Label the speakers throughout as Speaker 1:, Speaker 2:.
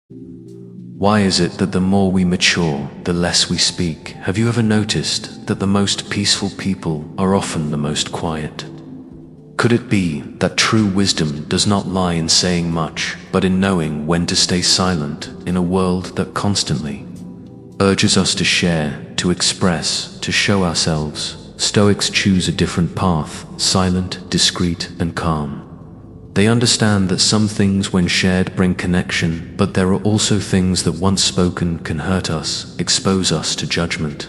Speaker 1: Why is it that the more we mature, the less we speak? Have you ever noticed that the most peaceful people are often the most quiet? Could it be that true wisdom does not lie in saying much, but in knowing when to stay silent in a world that constantly urges us to share, to express, to show ourselves? Stoics choose a different path, silent, discreet, and calm. They understand that some things when shared bring connection, but there are also things that once spoken can hurt us, expose us to judgment,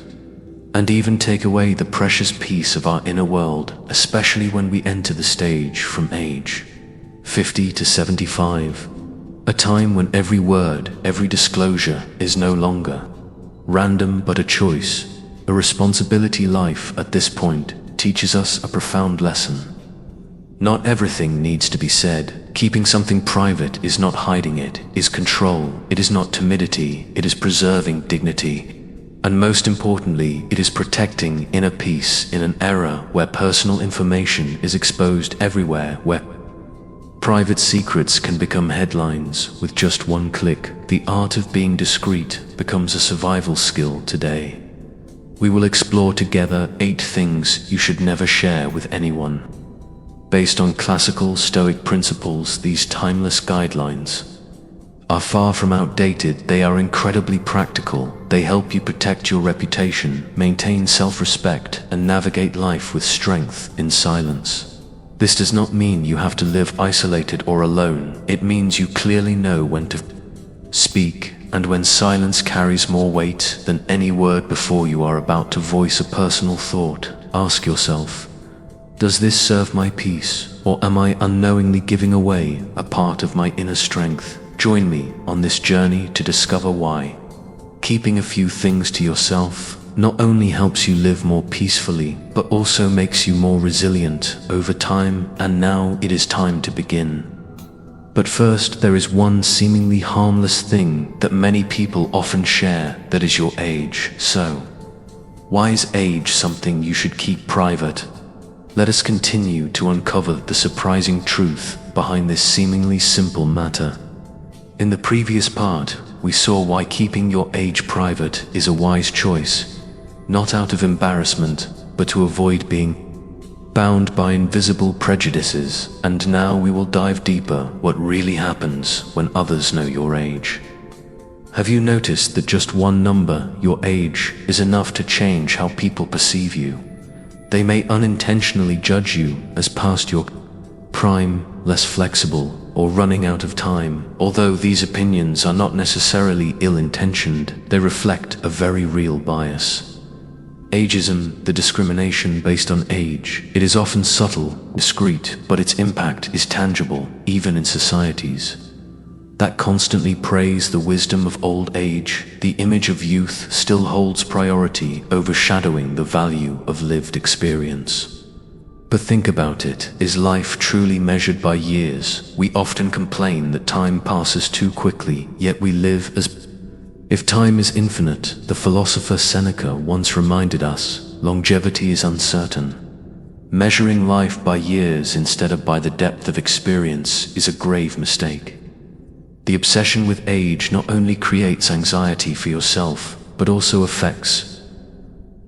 Speaker 1: and even take away the precious peace of our inner world, especially when we enter the stage from age 50 to 75, a time when every word, every disclosure is no longer random but a choice, a responsibility. Life at this point teaches us a profound lesson. Not everything needs to be said. Keeping something private is not hiding it, is control. It is not timidity, it is preserving dignity. And most importantly, it is protecting inner peace in an era where personal information is exposed everywhere, where private secrets can become headlines with just one click. The art of being discreet becomes a survival skill today. We will explore together 8 things you should never share with anyone. Based on classical Stoic principles, these timeless guidelines are far from outdated. They are incredibly practical. They help you protect your reputation, maintain self-respect, and navigate life with strength in silence. This does not mean you have to live isolated or alone. It means you clearly know when to speak, and when silence carries more weight than any word. Before you are about to voice a personal thought, ask yourself, does this serve my peace, or am I unknowingly giving away a part of my inner strength? Join me on this journey to discover why keeping a few things to yourself not only helps you live more peacefully, but also makes you more resilient over time. And now it is time to begin. But first, there is one seemingly harmless thing that many people often share, that is your age. So, why is age something you should keep private? Let us continue to uncover the surprising truth behind this seemingly simple matter. In the previous part, we saw why keeping your age private is a wise choice, not out of embarrassment, but to avoid being bound by invisible prejudices. And now we will dive deeper. What really happens when others know your age? Have you noticed that just one number, your age, is enough to change how people perceive you? They may unintentionally judge you as past your prime, less flexible, or running out of time. Although these opinions are not necessarily ill-intentioned, they reflect a very real bias. Ageism, the discrimination based on age, it is often subtle, discreet, but its impact is tangible, even in societies that constantly praise the wisdom of old age. The image of youth still holds priority, overshadowing the value of lived experience. But think about it, is life truly measured by years? We often complain that time passes too quickly, yet we live as if time is infinite. The philosopher Seneca once reminded us, longevity is uncertain. Measuring life by years instead of by the depth of experience is a grave mistake. The obsession with age not only creates anxiety for yourself, but also affects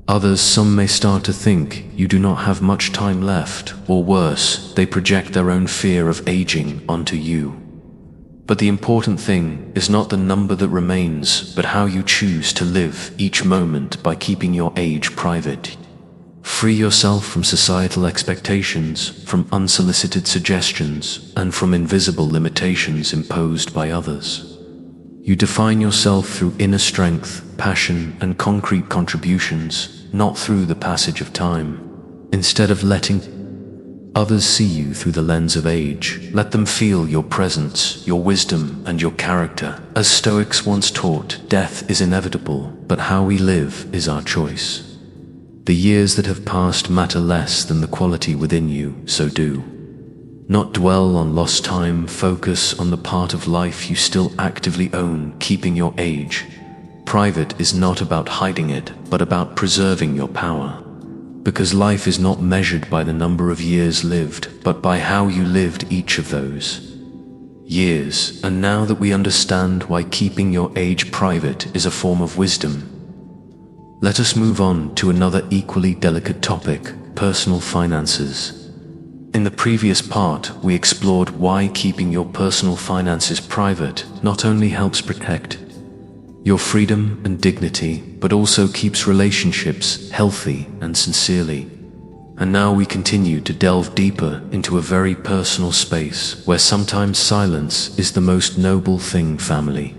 Speaker 1: others. Some may start to think you do not have much time left, or worse, they project their own fear of aging onto you. But the important thing is not the number that remains, but how you choose to live each moment. By keeping your age private, free yourself from societal expectations, from unsolicited suggestions, and from invisible limitations imposed by others. You define yourself through inner strength, passion, and concrete contributions, not through the passage of time. Instead of letting others see you through the lens of age, let them feel your presence, your wisdom, and your character. As Stoics once taught, death is inevitable, but how we live is our choice. The years that have passed matter less than the quality within you, so do not dwell on lost time. Focus on the part of life you still actively own. Keeping your age private is not about hiding it, but about preserving your power. Because life is not measured by the number of years lived, but by how you lived each of those years, and now that we understand why keeping your age private is a form of wisdom, let us move on to another equally delicate topic: personal finances. In the previous part, we explored why keeping your personal finances private not only helps protect your freedom and dignity, but also keeps relationships healthy and sincerely. And now we continue to delve deeper into a very personal space where sometimes silence is the most noble thing, family.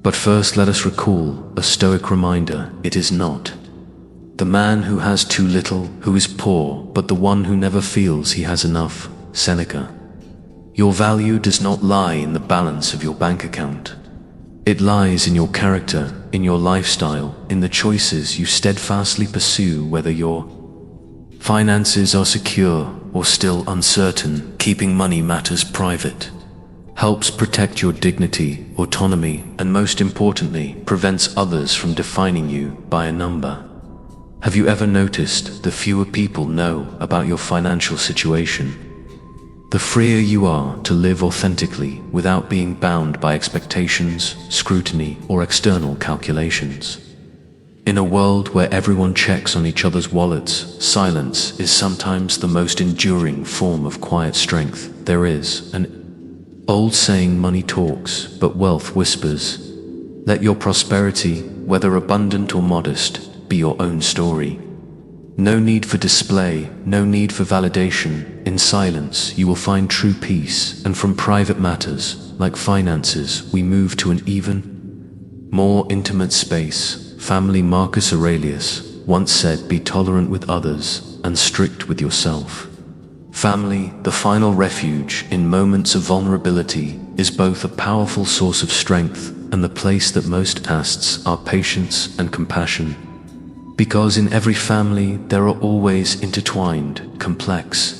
Speaker 1: But first, let us recall a Stoic reminder: it is not the man who has too little who is poor, but the one who never feels he has enough. Seneca. Your value does not lie in the balance of your bank account. It lies in your character, in your lifestyle, in the choices you steadfastly pursue, whether your finances are secure or still uncertain. Keeping money matters private helps protect your dignity, autonomy, and most importantly, prevents others from defining you by a number. Have you ever noticed the fewer people know about your financial situation, the freer you are to live authentically without being bound by expectations, scrutiny, or external calculations? In a world where everyone checks on each other's wallets, silence is sometimes the most enduring form of quiet strength. There is an old saying: money talks, but wealth whispers. Let your prosperity, whether abundant or modest, be your own story. No need for display, no need for validation. In silence, you will find true peace, and from private matters, like finances, we move to an even more intimate space. Family. Marcus Aurelius once said, "Be tolerant with others and strict with yourself." Family, the final refuge in moments of vulnerability, is both a powerful source of strength and the place that most tests our patience and compassion. Because in every family there are always intertwined, complex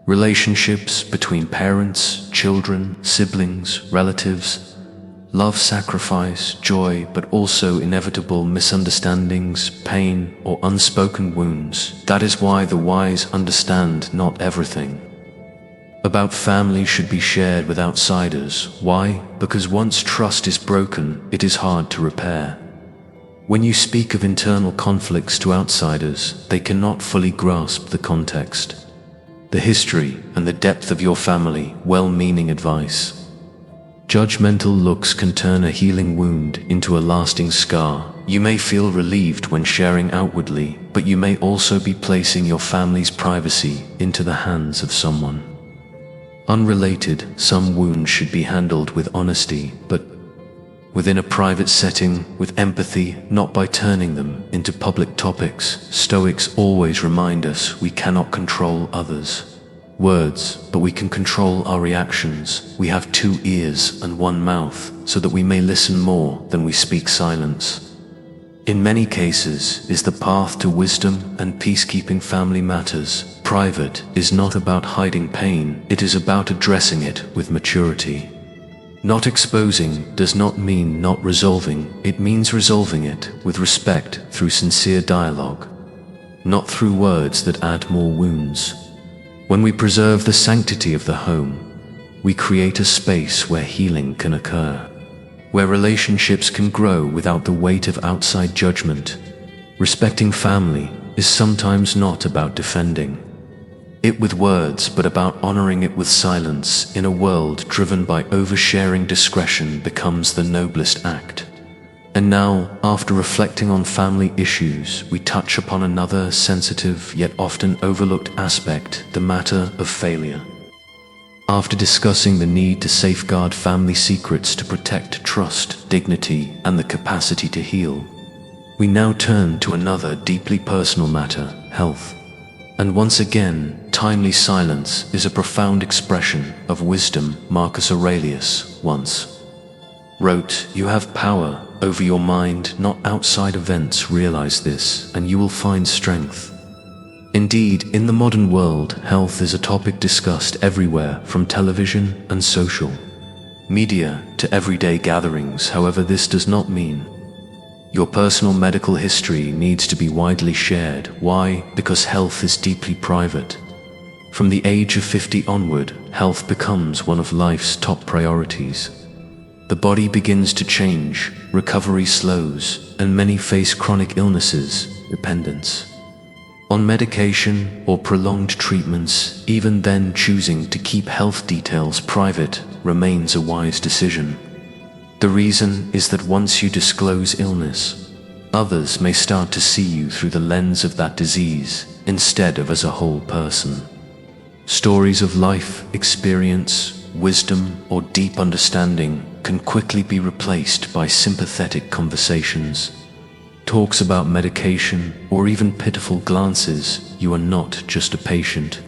Speaker 1: relationships between parents, children, siblings, relatives, love, sacrifice, joy, but also inevitable misunderstandings, pain, or unspoken wounds. That is why the wise understand not everything about family should be shared with outsiders. Why? Because once trust is broken, it is hard to repair. When you speak of internal conflicts to outsiders, they cannot fully grasp the context, the history, and the depth of your family. Well-meaning advice. Judgmental looks can turn a healing wound into a lasting scar. You may feel relieved when sharing outwardly, but you may also be placing your family's privacy into the hands of someone unrelated. Some wounds should be handled with honesty, but within a private setting, with empathy, not by turning them into public topics. Stoics always remind us we cannot control others' words, but we can control our reactions. We have 2 ears and 1 mouth, so that we may listen more than we speak. Silence, in many cases, is the path to wisdom and peacekeeping. Family matters private is not about hiding pain, it is about addressing it with maturity. Not exposing does not mean not resolving, it means resolving it with respect through sincere dialogue, not through words that add more wounds. When we preserve the sanctity of the home, we create a space where healing can occur, where relationships can grow without the weight of outside judgment. Respecting family is sometimes not about defending it with words, but about honoring it with silence. In a world driven by oversharing, discretion becomes the noblest act. And now, after reflecting on family issues, we touch upon another sensitive yet often overlooked aspect: the matter of failure. After discussing the need to safeguard family secrets to protect trust, dignity, and the capacity to heal, we now turn to another deeply personal matter: health. And once again, timely silence is a profound expression of wisdom. Marcus Aurelius once wrote, "You have power over your mind, not outside events. Realize this, and you will find strength." Indeed, in the modern world, health is a topic discussed everywhere, from television and social media to everyday gatherings. However, this does not mean your personal medical history needs to be widely shared. Why? Because health is deeply private. From the age of 50 onward, health becomes one of life's top priorities. The body begins to change, recovery slows, and many face chronic illnesses, dependence on medication or prolonged treatments. Even then, choosing to keep health details private remains a wise decision. The reason is that once you disclose illness, others may start to see you through the lens of that disease instead of as a whole person. Stories of life experience, wisdom, or deep understanding can quickly be replaced by sympathetic conversations, talks about medication, or even pitiful glances. You are not just a patient.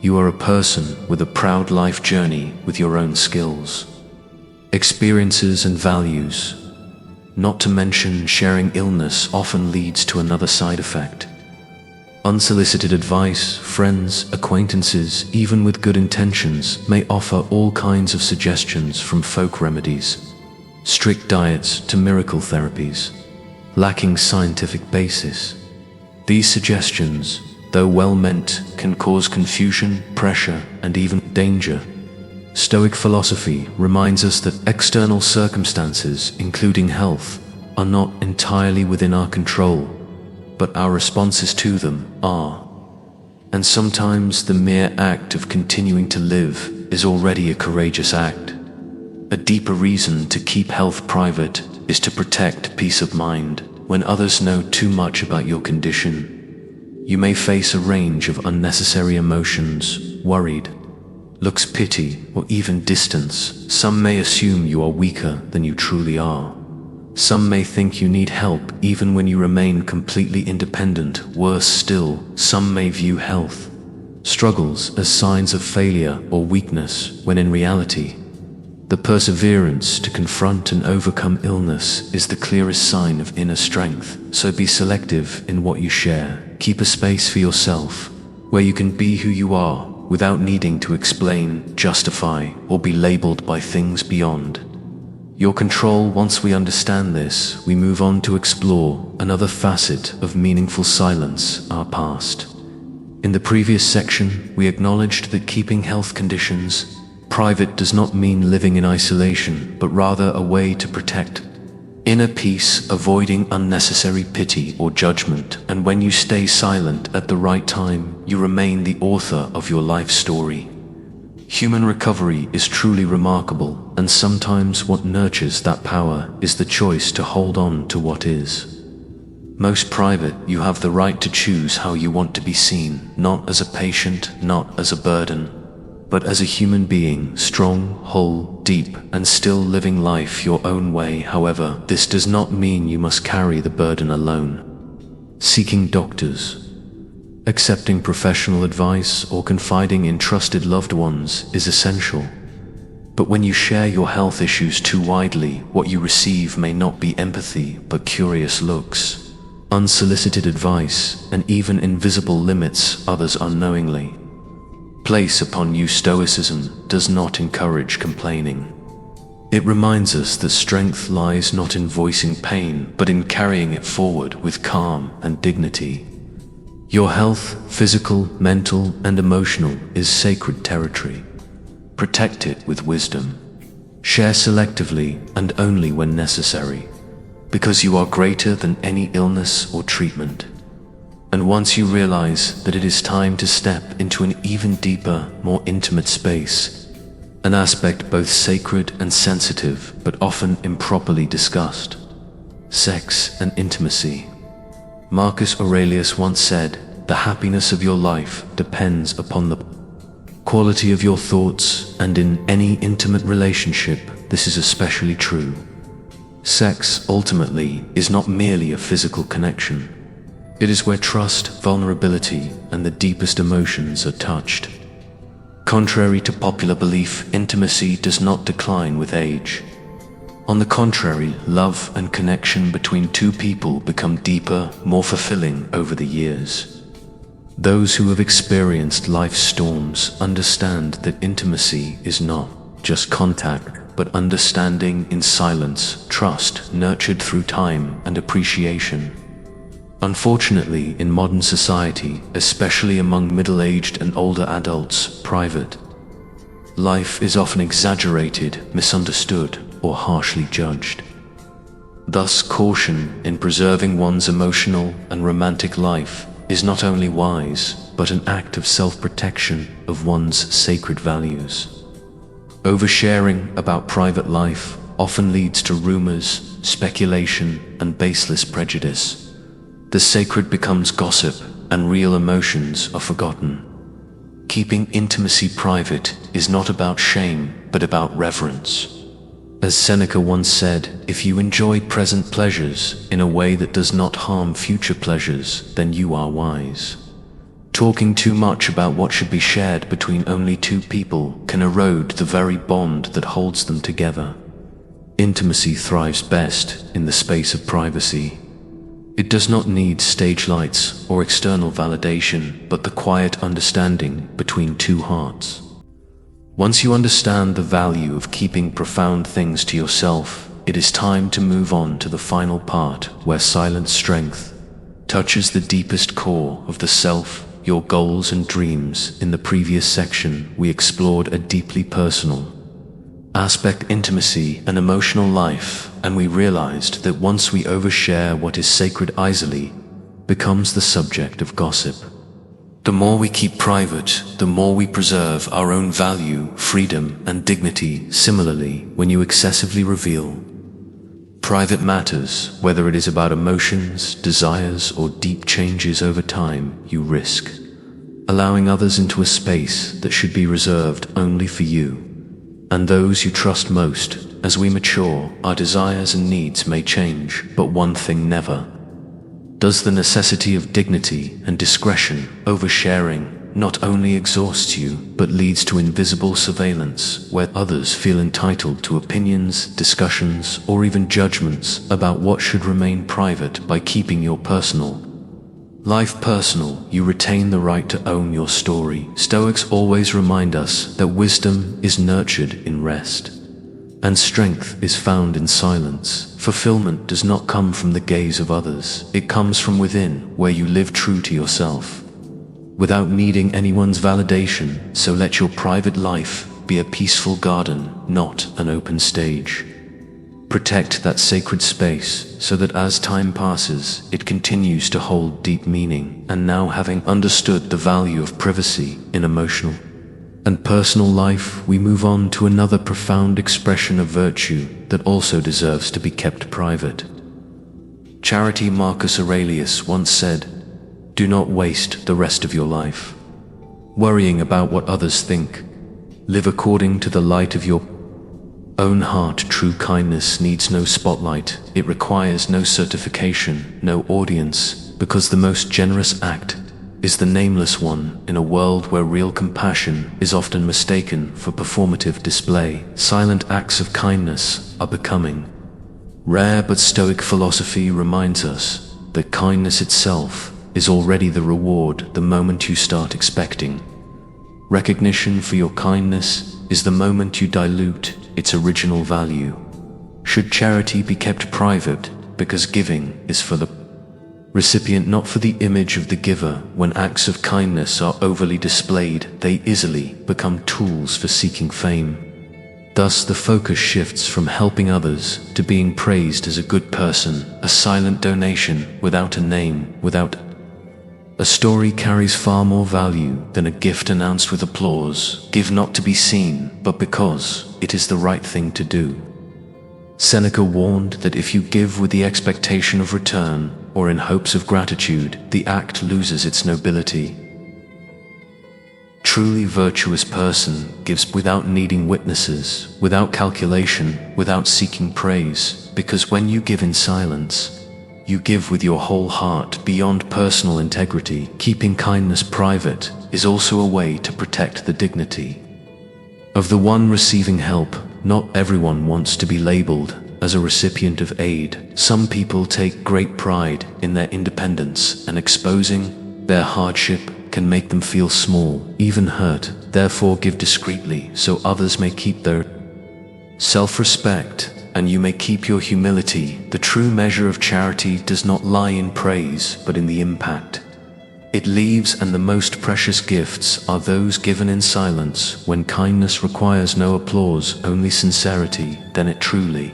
Speaker 1: You are a person with a proud life journey with your own skills, experiences, and values. Not to mention, sharing illness often leads to another side effect. Unsolicited advice. Friends, acquaintances, even with good intentions, may offer all kinds of suggestions, from folk remedies, strict diets, to miracle therapies, lacking scientific basis. These suggestions, though well-meant, can cause confusion, pressure, and even danger. Stoic philosophy reminds us that external circumstances, including health, are not entirely within our control, but our responses to them are. And sometimes the mere act of continuing to live is already a courageous act. A deeper reason to keep health private is to protect peace of mind. When others know too much about your condition, you may face a range of unnecessary emotions: worried, looks, pity, or even distance. Some may assume you are weaker than you truly are. Some may think you need help even when you remain completely independent. Worse still, some may view health struggles as signs of failure or weakness, when in reality, the perseverance to confront and overcome illness is the clearest sign of inner strength. So be selective in what you share. Keep a space for yourself where you can be who you are without needing to explain, justify, or be labeled by things beyond your control. Once we understand this, we move on to explore another facet of meaningful silence: our past. In the previous section, we acknowledged that keeping health conditions private does not mean living in isolation, but rather a way to protect inner peace, avoiding unnecessary pity or judgment. And when you stay silent at the right time, you remain the author of your life story. Human recovery is truly remarkable, and sometimes what nurtures that power is the choice to hold on to what is most private. You have the right to choose how you want to be seen, not as a patient, not as a burden, but as a human being, strong, whole, deep, and still living life your own way. However, this does not mean you must carry the burden alone. Seeking doctors, accepting professional advice, or confiding in trusted loved ones is essential. But when you share your health issues too widely, what you receive may not be empathy, but curious looks, unsolicited advice, and even invisible limits others unknowingly place upon you. Stoicism does not encourage complaining. It reminds us that strength lies not in voicing pain, but in carrying it forward with calm and dignity. Your health, physical, mental, and emotional, is sacred territory. Protect it with wisdom. Share selectively and only when necessary, because you are greater than any illness or treatment. And once you realize that it is time to step into an even deeper, more intimate space, an aspect both sacred and sensitive, but often improperly discussed: sex and intimacy. Marcus Aurelius once said, "The happiness of your life depends upon the quality of your thoughts," and in any intimate relationship, this is especially true. Sex, ultimately, is not merely a physical connection. It is where trust, vulnerability, and the deepest emotions are touched. Contrary to popular belief, intimacy does not decline with age. On the contrary, love and connection between two people become deeper, more fulfilling over the years. Those who have experienced life's storms understand that intimacy is not just contact, but understanding in silence, trust nurtured through time, and appreciation. Unfortunately, in modern society, especially among middle-aged and older adults, private life is often exaggerated, misunderstood, or harshly judged. Thus, caution in preserving one's emotional and romantic life is not only wise, but an act of self-protection of one's sacred values. Oversharing about private life often leads to rumors, speculation, and baseless prejudice. The sacred becomes gossip, and real emotions are forgotten. Keeping intimacy private is not about shame, but about reverence. As Seneca once said, if you enjoy present pleasures in a way that does not harm future pleasures, then you are wise. Talking too much about what should be shared between only two people can erode the very bond that holds them together. Intimacy thrives best in the space of privacy. It does not need stage lights or external validation, but the quiet understanding between two hearts. Once you understand the value of keeping profound things to yourself, it is time to move on to the final part, where silent strength touches the deepest core of the self, your goals and dreams. In the previous section, we explored a deeply personal aspect, intimacy and emotional life, and we realized that once we overshare, what is sacred easily becomes the subject of gossip. The more we keep private, the more we preserve our own value, freedom, and dignity. Similarly, when you excessively reveal private matters, whether it is about emotions, desires, or deep changes over time, you risk allowing others into a space that should be reserved only for you and those you trust most. As we mature, our desires and needs may change, but one thing never does: the necessity of dignity and discretion. Oversharing not only exhausts you, but leads to invisible surveillance, where others feel entitled to opinions, discussions, or even judgments about what should remain private. By keeping your personal life personal, you retain the right to own your story. Stoics always remind us that wisdom is nurtured in rest, and strength is found in silence. Fulfillment does not come from the gaze of others. It comes from within, where you live true to yourself, without needing anyone's validation. So let your private life be a peaceful garden, not an open stage. Protect that sacred space so that as time passes, it continues to hold deep meaning. And now, having understood the value of privacy in emotional and personal life, we move on to another profound expression of virtue that also deserves to be kept private. Charity. Marcus Aurelius once said, "Do not waste the rest of your life worrying about what others think. Live according to the light of your own heart." True kindness needs no spotlight. It requires no certification, no audience, because the most generous act is the nameless one. In a world where real compassion is often mistaken for performative display, silent acts of kindness are becoming rare. But Stoic philosophy reminds us that kindness itself is already the reward. The moment you start expecting recognition for your kindness is the moment you dilute its original value. Should charity be kept private because giving is for the recipient, not for the image of the giver? When acts of kindness are overly displayed, they easily become tools for seeking fame. Thus, the focus shifts from helping others to being praised as a good person. A silent donation without a name, without a story, carries far more value than a gift announced with applause. Give not to be seen, but because it is the right thing to do. Seneca warned that if you give with the expectation of return, or in hopes of gratitude, the act loses its nobility. Truly virtuous person gives without needing witnesses, without calculation, without seeking praise, because when you give in silence, you give with your whole heart, beyond personal integrity. Keeping kindness private is also a way to protect the dignity of the one receiving help. Not everyone wants to be labeled as a recipient of aid. Some people take great pride in their independence, and exposing their hardship can make them feel small, even hurt. Therefore, give discreetly so others may keep their self-respect and you may keep your humility. The true measure of charity does not lie in praise, but in the impact It leaves, and the most precious gifts are those given in silence. When kindness requires no applause, only sincerity, then it truly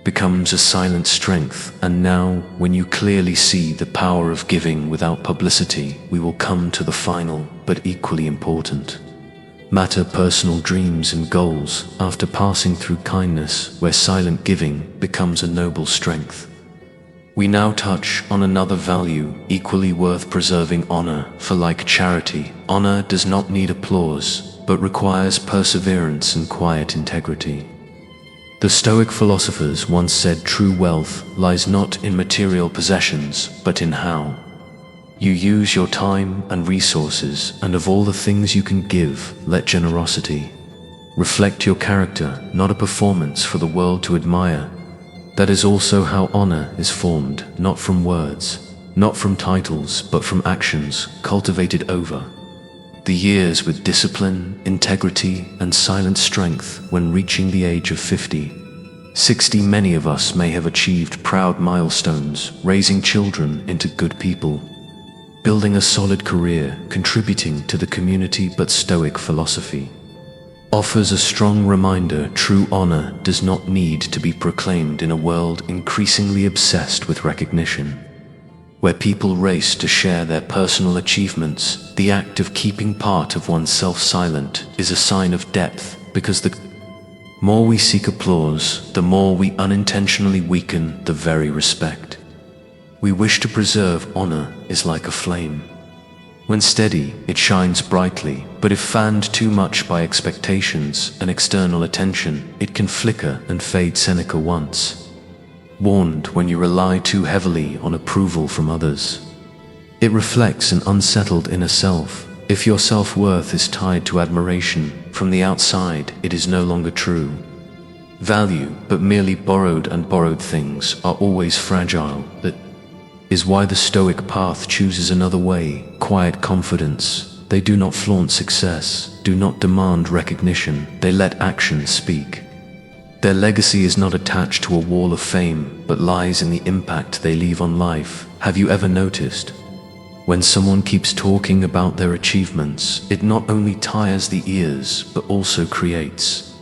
Speaker 1: becomes a silent strength. And now, when you clearly see the power of giving without publicity, we will come to the final, but equally important matter: personal dreams and goals. After passing through kindness, where silent giving becomes a noble strength, we now touch on another value equally worth preserving: honor. For like charity, honor does not need applause, but requires perseverance and quiet integrity. The Stoic philosophers once said, true wealth lies not in material possessions, but in how you use your time and resources. And of all the things you can give, let generosity reflect your character, not a performance for the world to admire. That is also how honor is formed, not from words, not from titles, but from actions cultivated over the years with discipline, integrity, and silent strength. When reaching the age of 50, 60, many of us may have achieved proud milestones, raising children into good people, building a solid career, contributing to the community. But Stoic philosophy offers a strong reminder: true honor does not need to be proclaimed in a world increasingly obsessed with recognition. Where people race to share their personal achievements, the act of keeping part of oneself silent is a sign of depth, because the more we seek applause, the more we unintentionally weaken the very respect we wish to preserve. Honor is like a flame. When steady, it shines brightly, but if fanned too much by expectations and external attention, it can flicker and fade. Seneca once warned, when you rely too heavily on approval from others, it reflects an unsettled inner self. If your self-worth is tied to admiration from the outside, it is no longer true value, but merely borrowed, and borrowed things are always fragile. That is why the Stoic path chooses another way: quiet confidence. They do not flaunt success, do not demand recognition, they let actions speak. Their legacy is not attached to a wall of fame, but lies in the impact they leave on life. Have you ever noticed, when someone keeps talking about their achievements, it not only tires the ears, but also creates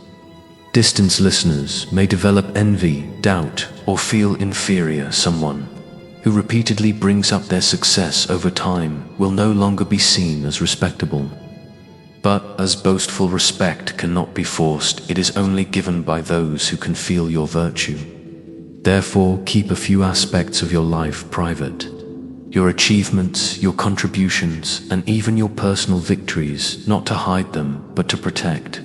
Speaker 1: distance? Listeners may develop envy, doubt, or feel inferior. Someone who repeatedly brings up their success over time will no longer be seen as respectable. But as boastful respect cannot be forced, it is only given by those who can feel your virtue. Therefore, keep a few aspects of your life private: your achievements, your contributions, and even your personal victories, not to hide them, but to protect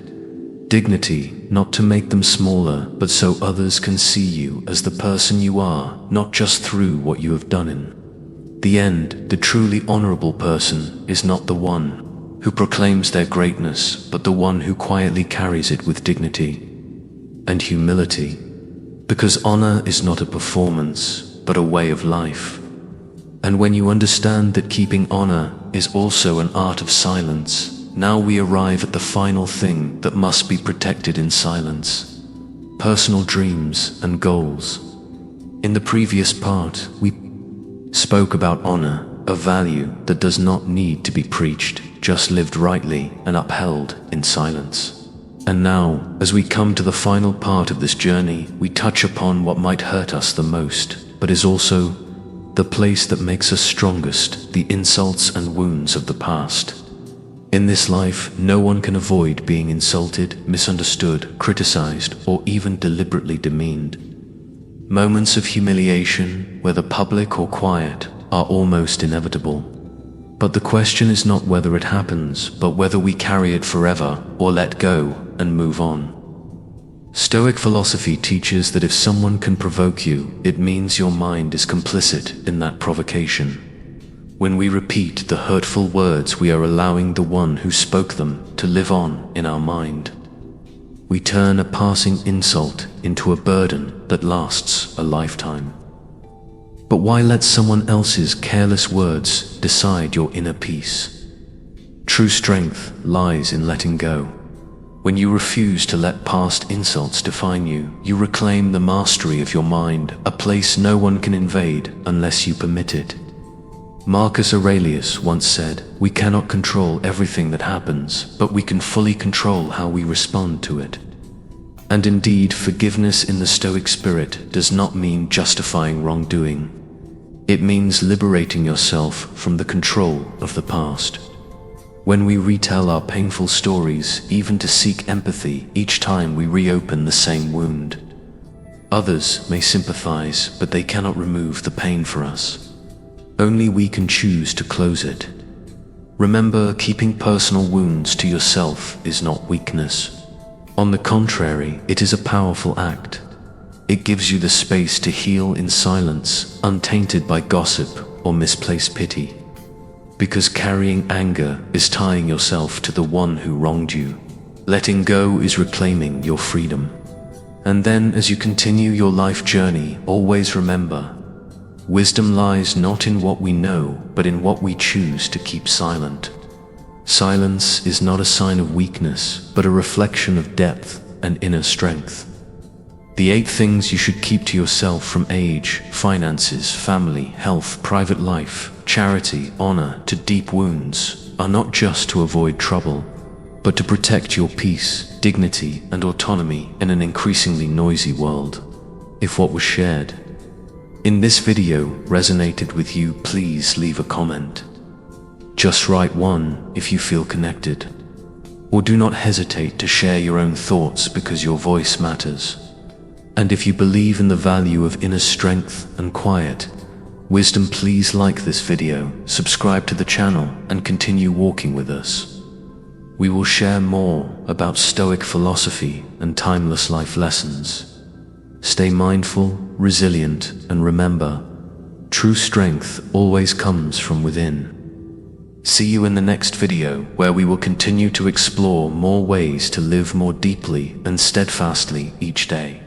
Speaker 1: dignity, not to make them smaller, but so others can see you as the person you are, not just through what you have done. In the end, the truly honorable person is not the one who proclaims their greatness, but the one who quietly carries it with dignity and humility. Because honor is not a performance, but a way of life. And when you understand that keeping honor is also an art of silence, now we arrive at the final thing that must be protected in silence: personal dreams and goals. In the previous part, we spoke about honor, a value that does not need to be preached, just lived rightly and upheld in silence. And now, as we come to the final part of this journey, we touch upon what might hurt us the most, but is also the place that makes us strongest: the insults and wounds of the past. In this life, no one can avoid being insulted, misunderstood, criticized, or even deliberately demeaned. Moments of humiliation, whether public or quiet, are almost inevitable. But the question is not whether it happens, but whether we carry it forever, or let go and move on. Stoic philosophy teaches that if someone can provoke you, it means your mind is complicit in that provocation. When we repeat the hurtful words, we are allowing the one who spoke them to live on in our mind. We turn a passing insult into a burden that lasts a lifetime. But why let someone else's careless words decide your inner peace? True strength lies in letting go. When you refuse to let past insults define you, you reclaim the mastery of your mind, a place no one can invade unless you permit it. Marcus Aurelius once said, "We cannot control everything that happens, but we can fully control how we respond to it." And indeed, forgiveness in the Stoic spirit does not mean justifying wrongdoing. It means liberating yourself from the control of the past. When we retell our painful stories, even to seek empathy, each time we reopen the same wound. Others may sympathize, but they cannot remove the pain for us. Only we can choose to close it. Remember, keeping personal wounds to yourself is not weakness. On the contrary, it is a powerful act. It gives you the space to heal in silence, untainted by gossip or misplaced pity. Because carrying anger is tying yourself to the one who wronged you. Letting go is reclaiming your freedom. And then, as you continue your life journey, always remember, wisdom lies not in what we know, but in what we choose to keep silent. Silence is not a sign of weakness, but a reflection of depth and inner strength. The 8 things you should keep to yourself from age, finances, family, health, private life, charity, honor, to deep wounds, are not just to avoid trouble, but to protect your peace, dignity, and autonomy in an increasingly noisy world. If what was shared in this video resonated with you, please leave a comment. Just write one if you feel connected. Or do not hesitate to share your own thoughts, because your voice matters. And if you believe in the value of inner strength and quiet wisdom, please like this video, subscribe to the channel, and continue walking with us. We will share more about Stoic philosophy and timeless life lessons. Stay mindful, resilient, and remember, true strength always comes from within. See you in the next video, where we will continue to explore more ways to live more deeply and steadfastly each day.